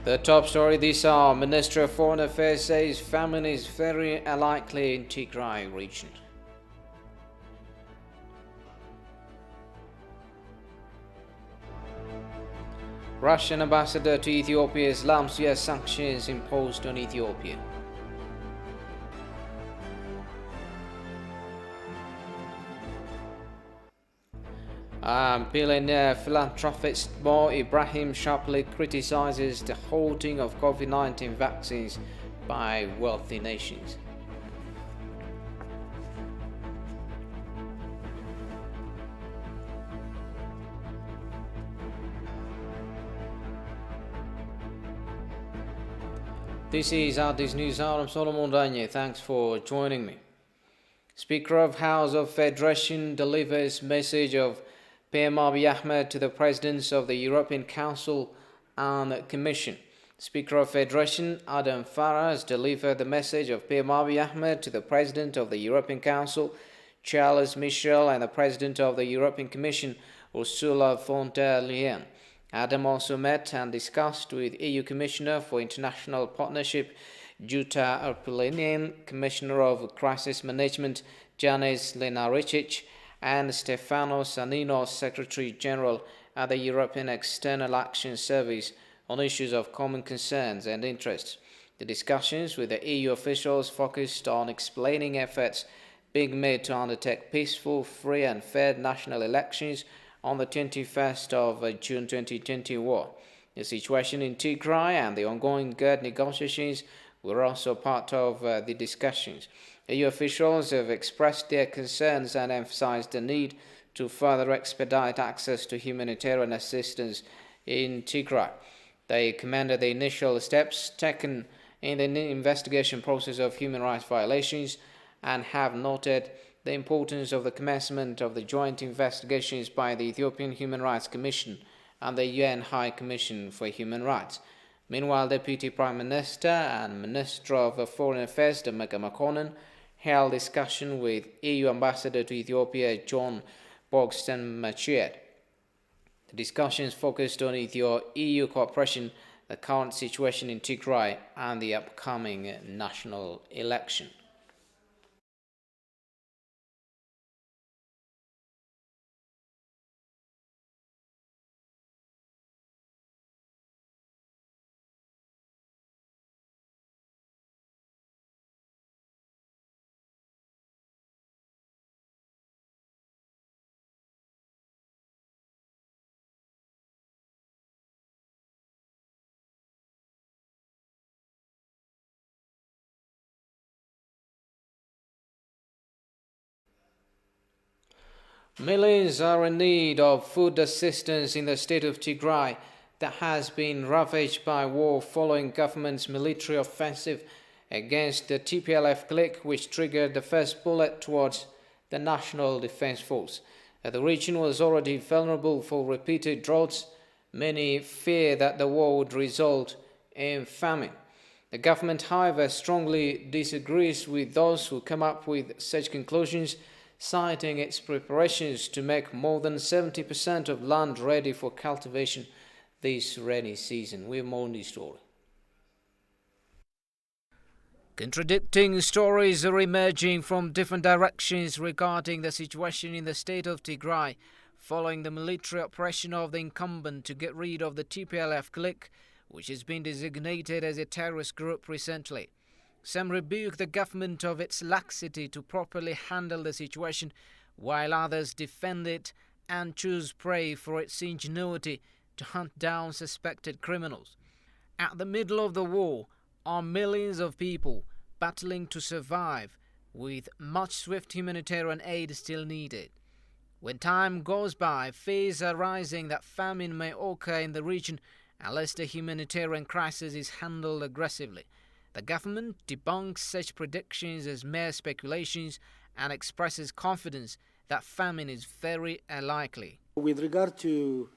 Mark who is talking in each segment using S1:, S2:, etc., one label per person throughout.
S1: The top story this hour: Minister of Foreign Affairs says famine is very unlikely in Tigray region. Russian ambassador to Ethiopia slams US sanctions imposed on Ethiopia. Billionaire philanthropist Mo Ibrahim sharply criticizes the holding of COVID-19 vaccines by wealthy nations. This is Addis News Hour. I'm Solomon Danye. Thanks for joining me. Speaker of House of Federation delivers message of PM Abiy Ahmed to the presidents of the European Council and Commission. Speaker of Federation Adam Farah has delivered the message of PM Abiy Ahmed to the President of the European Council, Charles Michel, and the President of the European Commission, Ursula von der Leyen. Adam also met and discussed with EU Commissioner for International Partnership, Jutta Urpilainen, Commissioner of Crisis Management, Janis Lenaricic, and Stefano Sannino, Secretary General at the European External Action Service, on issues of common concerns and interests. The discussions with the EU officials focused on explaining efforts being made to undertake peaceful, free and fair national elections on the 21st of June 2021. The situation in Tigray and the ongoing GERD negotiations were also part of the discussions. EU officials have expressed their concerns and emphasized the need to further expedite access to humanitarian assistance in Tigray. They commended the initial steps taken in the investigation process of human rights violations and have noted the importance of the commencement of the joint investigations by the Ethiopian Human Rights Commission and the UN High Commission for Human Rights. Meanwhile, Deputy Prime Minister and Minister of Foreign Affairs Demeke Mekonnen held discussion with EU Ambassador to Ethiopia John Bogston Machied. The discussions focused on EU cooperation, the current situation in Tigray, and the upcoming national election. Millions are in need of food assistance in the state of Tigray that has been ravaged by war following government's military offensive against the TPLF clique, which triggered the first bullet towards the National Defense Force. The region was already vulnerable for repeated droughts. Many fear that the war would result in famine. The government, however, strongly disagrees with those who come up with such conclusions, citing its preparations to make more than 70% of land ready for cultivation this rainy season. We have more on this story. Contradicting stories are emerging from different directions regarding the situation in the state of Tigray following the military operation of the incumbent to get rid of the TPLF clique, which has been designated as a terrorist group recently. Some rebuke the government of its laxity to properly handle the situation, while others defend it and choose prey for its ingenuity to hunt down suspected criminals. At the middle of the war are millions of people battling to survive, with much swift humanitarian aid still needed. When time goes by, fears are rising that famine may occur in the region unless the humanitarian crisis is handled aggressively. The government debunks such predictions as mere speculations and expresses confidence that famine is very unlikely.
S2: With regard to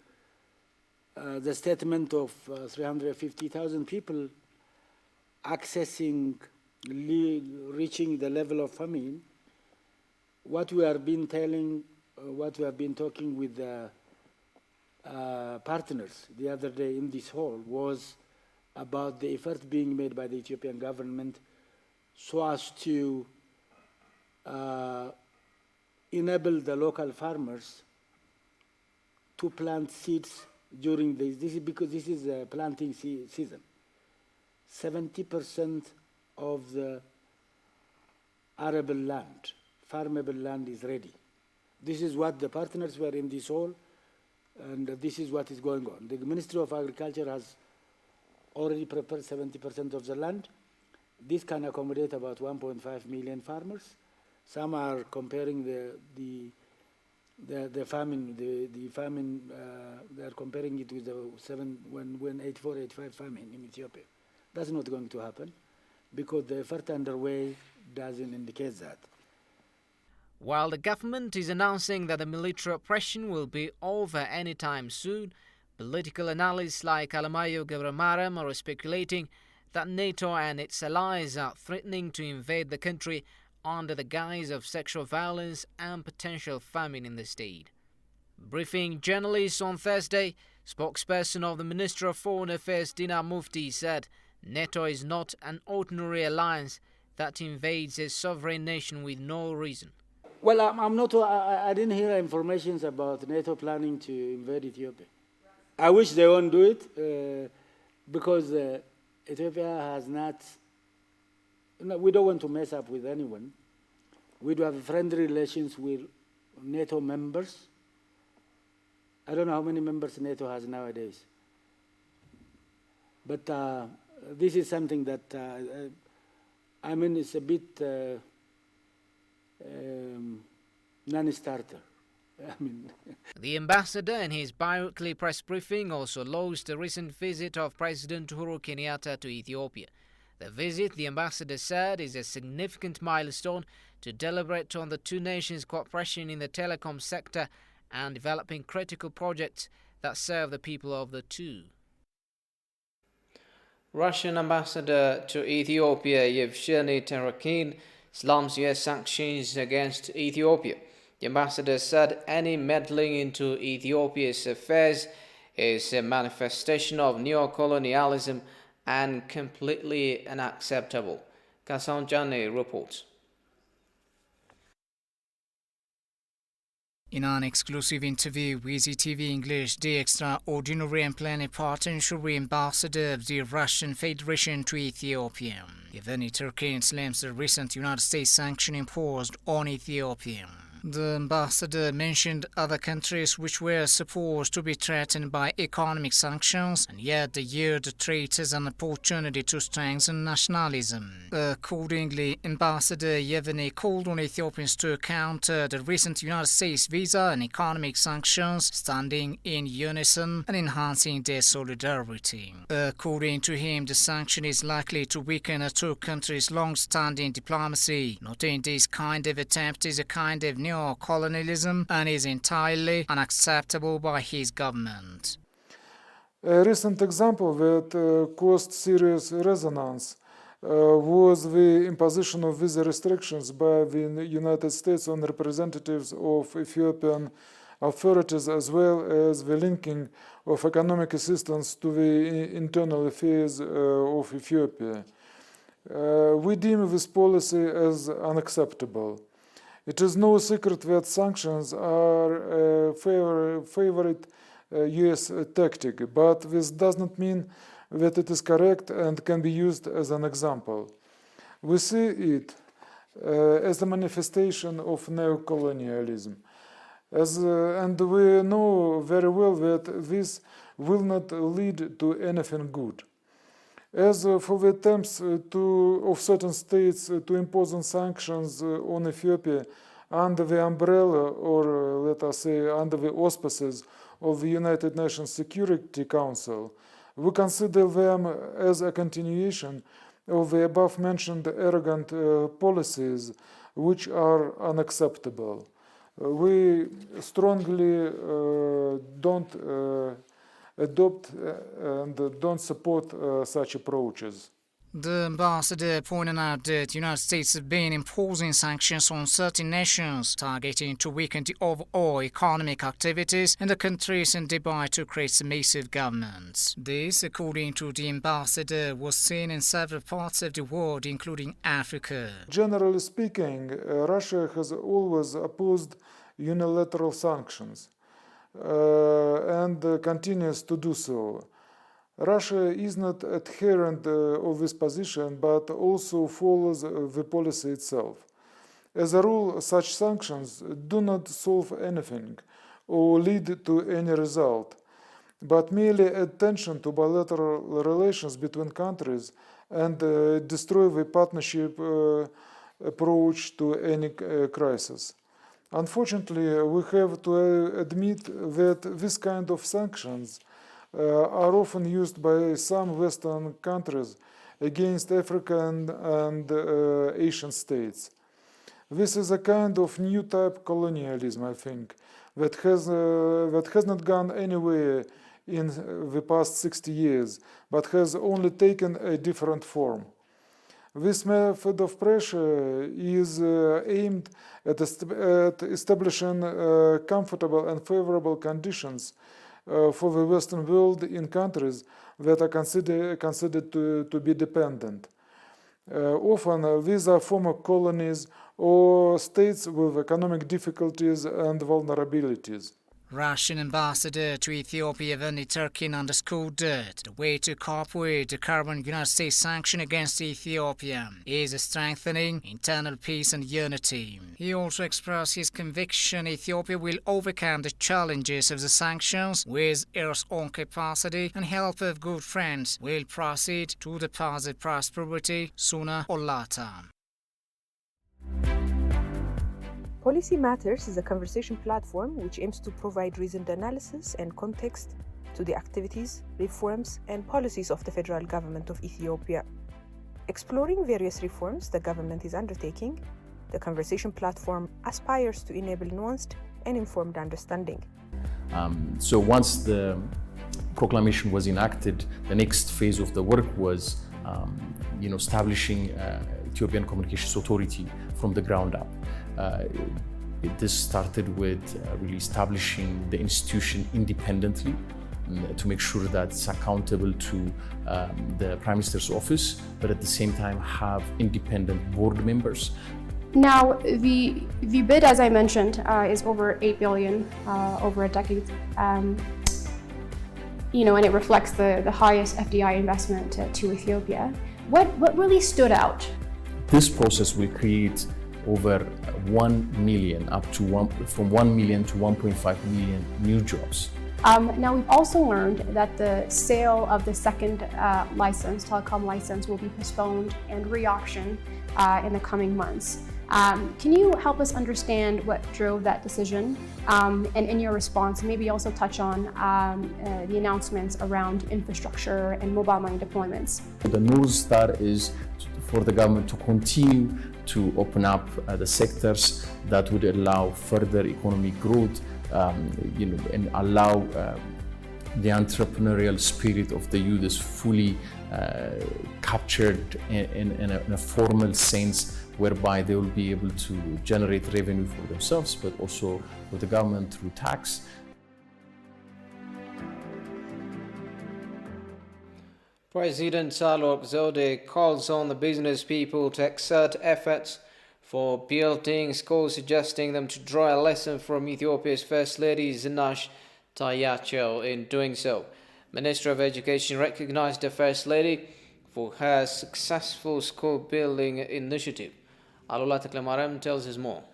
S2: the statement of 350,000 people reaching the level of famine, what we have been telling, what we have been talking with the partners the other day in this hall was about the effort being made by the Ethiopian government so as to enable the local farmers to plant seeds during this. This is because this is a planting season. 70% of the arable land, farmable land, is ready. This is what the partners were in this hall, and this is what is going on. The Ministry of Agriculture has already prepared 70% of the land. This can accommodate about 1.5 million farmers. Some are comparing the famine, they are comparing it with the 84-85 famine in Ethiopia. That's not going to happen because the effort underway doesn't indicate that.
S1: While the government is announcing that the military oppression will be over anytime soon, political analysts like Alamayo Gebremaram are speculating that NATO and its allies are threatening to invade the country under the guise of sexual violence and potential famine in the state. Briefing journalists on Thursday, spokesperson of the Ministry of Foreign Affairs Dina Mufti said NATO is not an ordinary alliance that invades a sovereign nation with no reason.
S2: Well, I didn't hear information about NATO planning to invade Ethiopia. I wish they won't do it because Ethiopia has not. No, we don't want to mess up with anyone. We do have friendly relations with NATO members. I don't know how many members NATO has nowadays. But this is something that, I mean, it's a bit non-starter. I mean.
S1: The ambassador in his bi-weekly press briefing also lauded the recent visit of President Uhuru Kenyatta to Ethiopia. The visit, the ambassador said, is a significant milestone to deliberate on the two nations' cooperation in the telecom sector and developing critical projects that serve the people of the two. Russian ambassador to Ethiopia Yevgeny Terakin slams US sanctions against Ethiopia. The ambassador said any meddling into Ethiopia's affairs is a manifestation of neocolonialism and completely unacceptable. Kassan Jane reports.
S3: In an exclusive interview with ETV English, the extraordinary and plenipotentiary ambassador of the Russian Federation to Ethiopia, Yevgeny Terakin, slams the recent United States sanction imposed on Ethiopia. The ambassador mentioned other countries which were supposed to be threatened by economic sanctions, and yet they viewed the trade as an opportunity to strengthen nationalism. Accordingly, Ambassador Yevgeny called on Ethiopians to counter the recent United States visa and economic sanctions, standing in unison and enhancing their solidarity. According to him, the sanction is likely to weaken the two countries' long-standing diplomacy. Noting this kind of attempt is a kind of neo-colonialism and is entirely unacceptable by his government.
S4: A recent example that caused serious resonance was the imposition of visa restrictions by the United States on representatives of Ethiopian authorities, as well as the linking of economic assistance to the internal affairs of Ethiopia. We deem this policy as unacceptable. It is no secret that sanctions are a favorite US tactic, but this does not mean that it is correct and can be used as an example. We see it as a manifestation of neocolonialism, and we know very well that this will not lead to anything good. As for the attempts of certain states to impose sanctions on Ethiopia under the umbrella, or let us say under the auspices of the United Nations Security Council, we consider them as a continuation of the above-mentioned arrogant policies which are unacceptable. We strongly don't adopt and don't support such approaches.
S3: The ambassador pointed out that the United States have been imposing sanctions on certain nations, targeting to weaken the overall economic activities in the countries and thereby to create submissive governments. This, according to the ambassador, was seen in several parts of the world, including Africa.
S4: Generally speaking, Russia has always opposed unilateral sanctions and continues to do so. Russia is not adherent of this position, but also follows the policy itself. As a rule, such sanctions do not solve anything or lead to any result, but merely add tension to bilateral relations between countries and destroy the partnership approach to any crisis. Unfortunately, we have to admit that this kind of sanctions are often used by some Western countries against African and Asian states. This is a kind of new type colonialism, I think, that has not gone anywhere in the past 60 years, but has only taken a different form. This method of pressure is aimed at establishing comfortable and favorable conditions for the Western world in countries that are considered to be dependent. Often these are former colonies or states with economic difficulties and vulnerabilities.
S3: Russian ambassador to Ethiopia Evgeny Turkin underscored that the way to cope with the current United States sanction against Ethiopia is strengthening internal peace and unity. He also expressed his conviction Ethiopia will overcome the challenges of the sanctions with its own capacity and help of good friends will proceed to the path of prosperity sooner or later.
S5: Policy Matters is a conversation platform which aims to provide reasoned analysis and context to the activities, reforms, and policies of the federal government of Ethiopia. Exploring various reforms the government is undertaking, the conversation platform aspires to enable nuanced and informed understanding.
S6: So once the proclamation was enacted, the next phase of the work was establishing Ethiopian Communications Authority from the ground up. This started with really establishing the institution independently to make sure that it's accountable to the Prime Minister's office, but at the same time have independent board members.
S7: Now, the bid, as I mentioned, is over $8 billion over a decade. And it reflects the highest FDI investment to Ethiopia. What really stood out?
S6: This process will create over 1 million, from 1 million to 1.5 million new jobs.
S7: Now, we've also learned that the sale of the second telecom license will be postponed and re-auctioned in the coming months. Can you help us understand what drove that decision? And in your response, maybe also touch on the announcements around infrastructure and mobile money deployments.
S6: The North Star is for the government to continue to open up the sectors that would allow further economic growth, and allow the entrepreneurial spirit of the youth is fully captured in a formal sense, whereby they will be able to generate revenue for themselves, but also for the government through tax.
S1: President Sahle Zewde calls on the business people to exert efforts for building schools, suggesting them to draw a lesson from Ethiopia's First Lady Zinash Tayacho in doing so. Minister of Education recognized the First Lady for her successful school building initiative. Alula Teklemaram tells us more.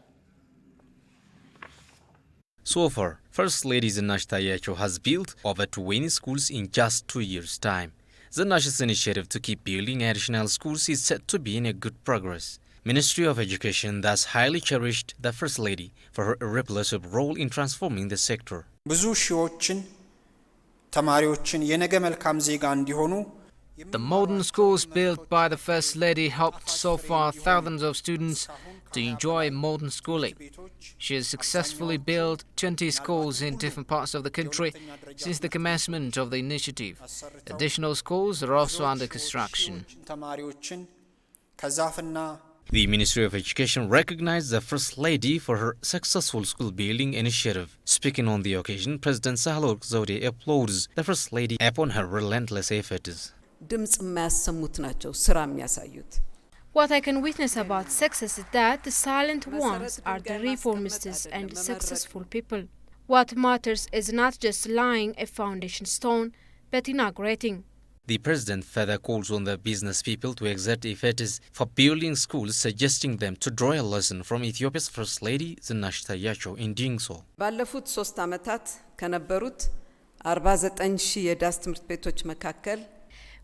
S8: So far, First Lady Zinash Tayacho has built over 20 schools in just 2 years' time. Zinash's initiative to keep building additional schools is said to be in a good progress. Ministry of Education thus highly cherished the First Lady for her irreplaceable role in transforming the sector.
S9: ብዙ ሺዎችን ተማሪዎችን የነገ መልካም ዜጋ እንዲሆኑ
S1: The modern schools built by the First Lady helped so far thousands of students to enjoy modern schooling. She has successfully built 20 schools in different parts of the country since the commencement of the initiative. Additional schools are also under construction. The Ministry of Education recognized the First Lady for her successful school building initiative. Speaking on the occasion, President Sahle-Work Zewde applauds the First Lady upon her relentless efforts.
S9: What I can witness about success is that the silent ones are the reformists and successful people. What matters is not just laying a foundation stone, but inaugurating.
S8: The President further calls on the business people to exert efforts for building schools, suggesting them to draw a lesson from Ethiopia's First Lady, Zinash Tayacho, in doing so.
S10: ባለፉት 3 ዓመታት ከነበሩት 49,000 የዳስ ትምህርት ቤቶች መካከል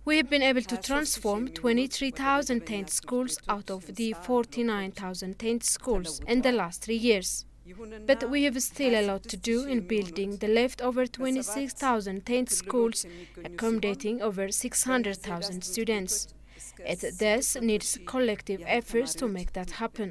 S9: We have been able to transform 23,000 tent schools out of the 49,000 tent schools in the last 3 years. But we have still a lot to do in building the leftover 26,000 tent schools, accommodating over 600,000 students. It thus needs collective efforts to make that happen.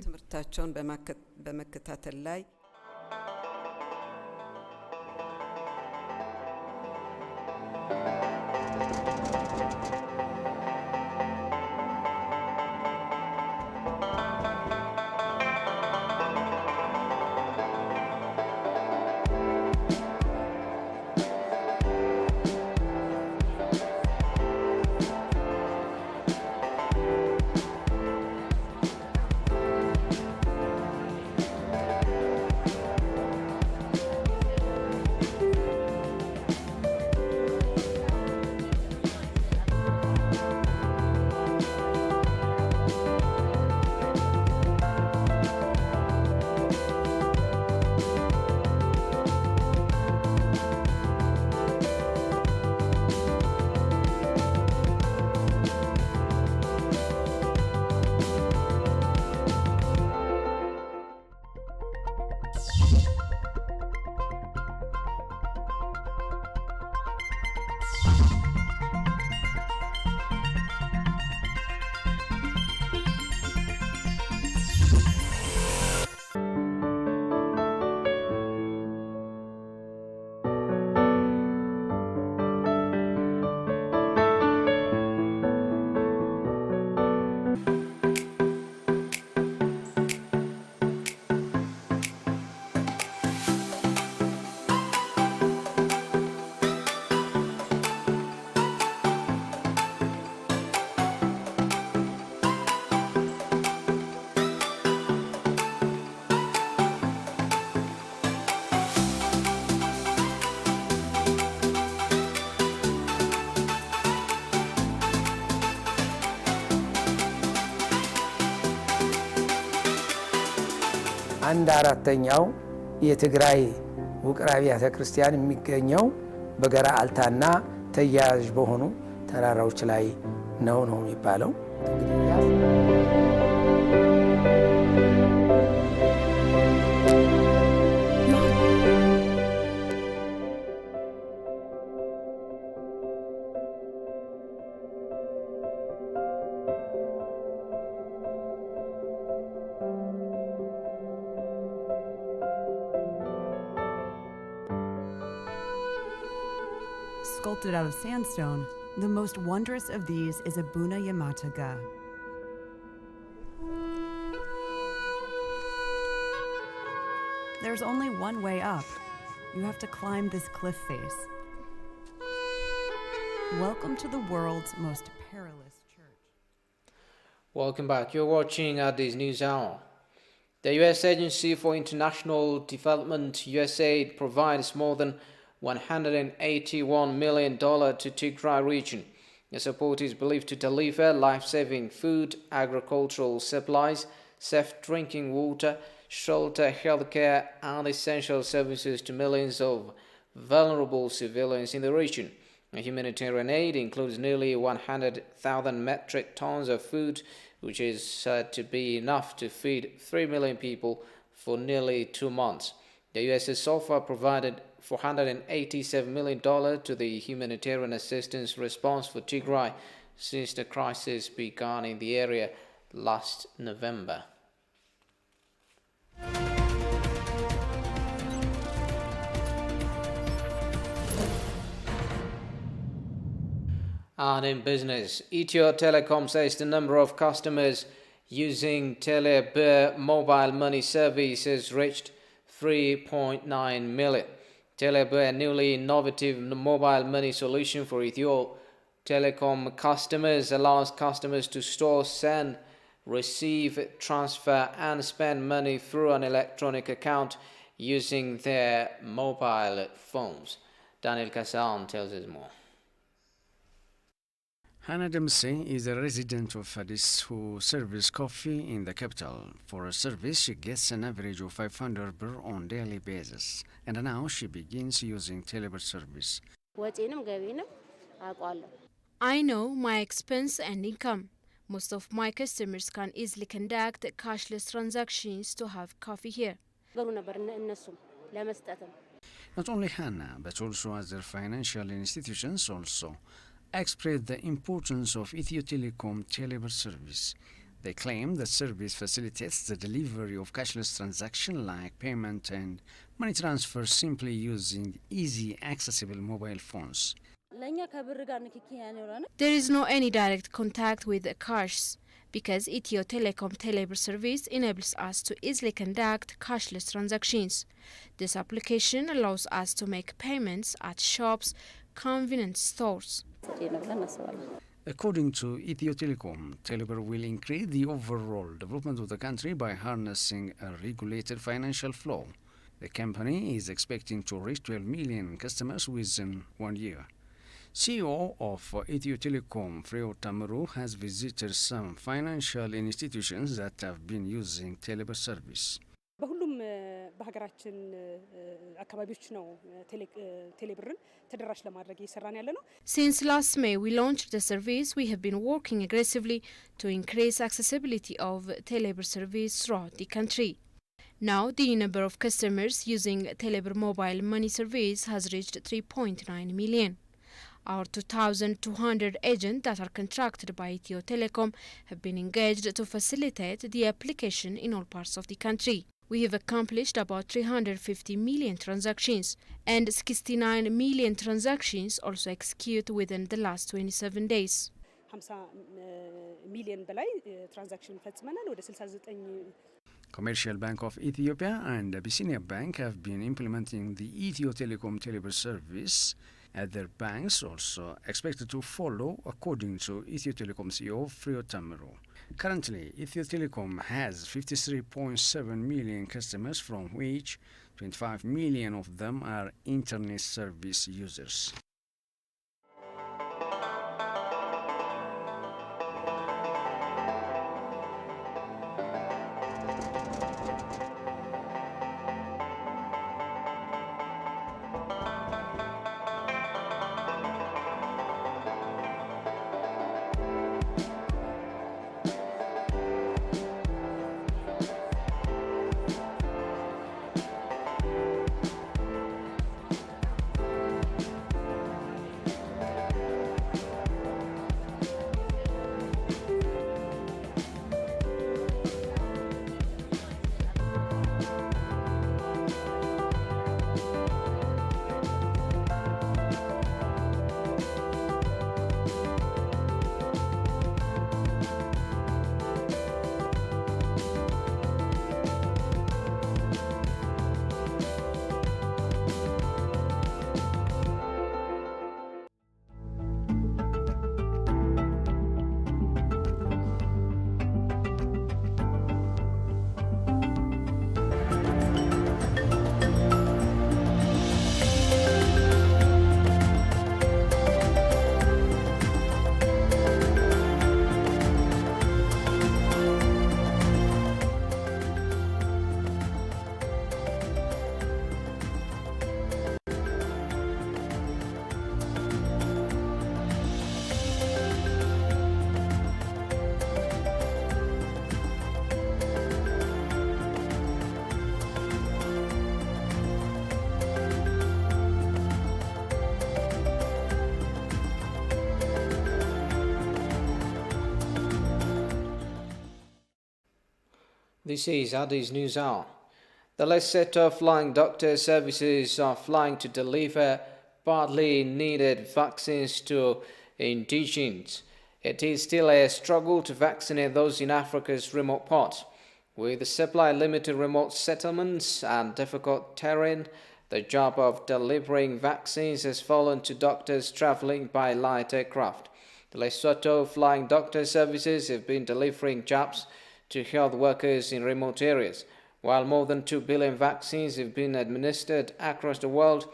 S11: አንድ አራተኛው የትግራይ ውቅር አብያተ ክርስቲያን የሚገኘው በገራ አልታና ተያያዥ በሆኑ ተራራዎች ላይ ነው የሚባለው።
S12: Sculpted out of sandstone, the most wondrous of these is Abuna Yamataga. There's only one way up. You have to climb this cliff face. Welcome to the world's most perilous church.
S1: Welcome back. You're watching Addis News Hour. The U.S. Agency for International Development, USAID, provides more than $181 million to Tigray region. The support is believed to deliver life-saving food, agricultural supplies, safe drinking water, shelter, healthcare, and essential services to millions of vulnerable civilians in the region. Humanitarian aid includes nearly 100,000 metric tons of food, which is said to be enough to feed 3 million people for nearly 2 months. The U.S. has so far provided $487 million to the humanitarian assistance response for Tigray since the crisis began in the area last November. And in business, Ethio Telecom says the number of customers using Telebir mobile money service has reached 3.9 million. Telebir, a newly innovative mobile money solution for Ethio Telecom customers, allows customers to store, send, receive, transfer and spend money through an electronic account using their mobile phones. Daniel Kasan tells us more.
S13: Hannah Dempsey is a resident of Addis who serves coffee in the capital. For a service, she gets an average of 500 birr on daily basis, and now she begins using Telebir service.
S9: I know my expense and income. Most of my customers can easily conduct cashless transactions to have coffee here.
S13: Not only Hannah, but also other financial institutions also express the importance of Ethio Telecom Telebir service. They claim that service facilitates the delivery of cashless transactions like payment and money transfer simply using easy accessible mobile phones.
S9: There is no any direct contact with the cash because Ethio Telecom Telebir service enables us to easily conduct cashless transactions. This application allows us to make payments at shops, convenience stores.
S13: According to Ethio Telecom, Telebir will increase the overall development of the country by harnessing a regulated financial flow. The company is expecting to reach 12 million customers within 1 year. CEO of Ethio Telecom, Freo Tamaru, has visited some financial institutions that have been using Telebir service.
S14: በሀገራችን አካባቢዎች ነው ቴሌብርን ተደራሽ ለማድረግ እየሰራን ያለ ነው።
S9: Since last May we launched the service, we have been working aggressively to increase accessibility of Telebir service throughout the country. Now the number of customers using Telebir mobile money service has reached 3.9 million. Our 2,200 agents that are contracted by Ethio Telecom have been engaged to facilitate the application in all parts of the country. We have accomplished about 350 million transactions, and 69 million transactions also executed within the last 27 days.
S14: 50 ሚሊዮን በላይ ትራንዛክሽን ፈጽመናል ወደ 69
S13: Commercial Bank of Ethiopia and Abyssinia Bank have been implementing the Ethio Telecom Telebir service. Other banks also expected to follow, according to Ethio Telecom CEO Freo Tamaru. Currently, Ethio Telecom has 53.7 million customers, from which 25 million of them are internet service users.
S1: This is how these news are. The last set of flying doctor services are flying to deliver badly needed vaccines to indigents. It is still a struggle to vaccinate those in Africa's remote parts. With the supply limited remote settlements and difficult terrain, the job of delivering vaccines has fallen to doctors traveling by light aircraft. The Lesotho flying doctor services have been delivering jabs to health workers in remote areas. While more than 2 billion vaccines have been administered across the world,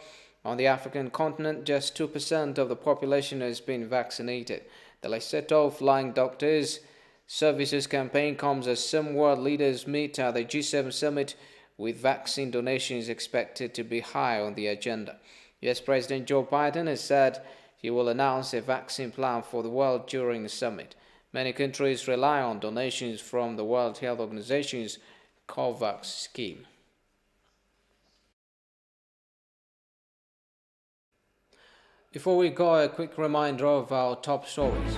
S1: on the African continent, just 2% of the population has been vaccinated. The Lesotho Flying Doctors Services campaign comes as some world leaders meet at the G7 summit, with vaccine donations expected to be high on the agenda. US President Joe Biden has said he will announce a vaccine plan for the world during the summit. Many countries rely on donations from the World Health Organization's COVAX scheme. Before we go, a quick reminder of our top stories.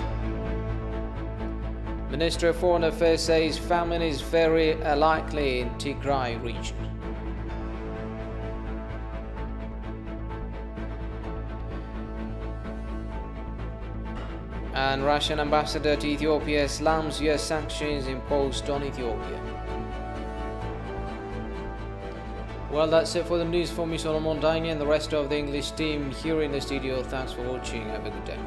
S1: Minister of Foreign Affairs says famine is very likely in Tigray region. And Russian ambassador to Ethiopia slams US sanctions imposed on Ethiopia. Well, that's it for the news for me, Solomon Dine, and the rest of the English team here in the studio. Thanks for watching. Have a good day.